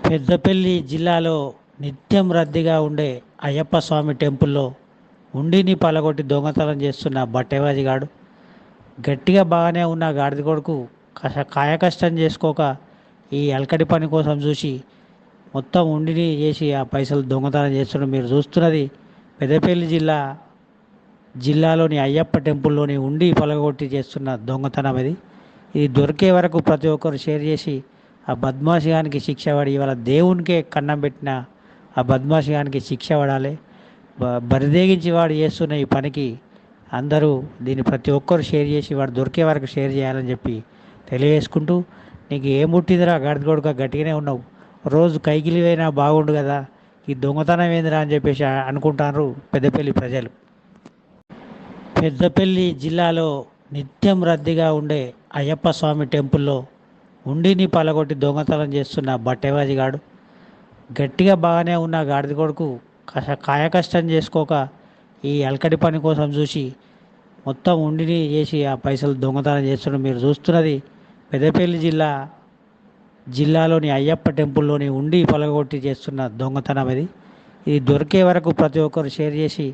పెద్దపల్లి జిల్లాలో నిత్యం రద్దీగా ఉండే అయ్యప్ప స్వామి టెంపుల్లో ఉండిని పలగొట్టి దొంగతనం చేస్తున్న బట్టేవాజిగాడు గట్టిగా బాగానే ఉన్న గాడిద కొడుకు కాయకష్టం చేసుకోక ఈ అలకటి పని కోసం చూసి మొత్తం ఉండిని చేసి ఆ పైసలు దొంగతనం చేస్తున్న మీరు చూస్తున్నది పెద్దపల్లి జిల్లాలోని అయ్యప్ప టెంపుల్లోని ఉండి పలగొట్టి చేస్తున్న దొంగతనం ఇది దొరికే వరకు ప్రతి ఒక్కరు షేర్ చేసి ఆ బద్మాషిగానికి శిక్ష పడి ఇవాళ దేవునికే కన్నం పెట్టిన ఆ బద్మాషిగానికి శిక్ష పడాలి. బరిదేగించి వాడు చేస్తున్న ఈ పనికి అందరూ దీన్ని ప్రతి ఒక్కరు షేర్ చేసి వాడు దొరికే వరకు షేర్ చేయాలని చెప్పి తెలియజేసుకుంటూ, నీకు ఏం పుట్టిందిరా గడిద కొడుక గట్టిగానే ఉన్నావు, రోజు కైకిలి అయినా బాగుండు కదా, ఈ దొంగతనం ఏందిరా అని చెప్పేసి అనుకుంటారు పెద్దపల్లి ప్రజలు. పెద్దపల్లి జిల్లాలో నిత్యం రద్దీగా ఉండే అయ్యప్ప స్వామి టెంపుల్లో ఉండిని పలగొట్టి దొంగతనం చేస్తున్న బట్టేవాజిగాడు గట్టిగా బాగానే ఉన్న గాడిద కొడుకు కాయకష్టం చేసుకోక ఈ అలకటి పని కోసం చూసి మొత్తం ఉండిని చేసి ఆ పైసలు దొంగతనం చేస్తున్న మీరు చూస్తున్నది పెద్దపల్లి జిల్లాలోని అయ్యప్ప టెంపుల్లోని ఉండి పలగొట్టి చేస్తున్న దొంగతనం ఇది దొరికే వరకు ప్రతి ఒక్కరు షేర్ చేసి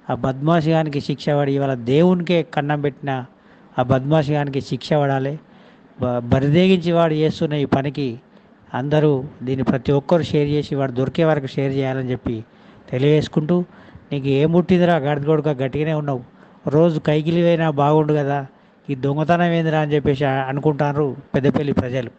ఆ బద్మాషిగానికి శిక్ష పడి ఇవాళ దేవునికే కన్నం పెట్టిన ఆ బద్మాషిగానికి శిక్ష పడాలి. బరిదేగించి వాడు చేస్తున్న ఈ పనికి అందరూ దీన్ని ప్రతి ఒక్కరు షేర్ చేసి వాడు దొరికే వరకు షేర్ చేయాలని చెప్పి తెలియజేసుకుంటూ, నీకు ఏం పుట్టిందిరా గడిద కొడుక గట్టిగానే ఉన్నావు, రోజు కైకిలి అయినా బాగుండు కదా, ఈ దొంగతనం ఏందిరా అని చెప్పేసి అనుకుంటారు పెద్దపల్లి ప్రజలు.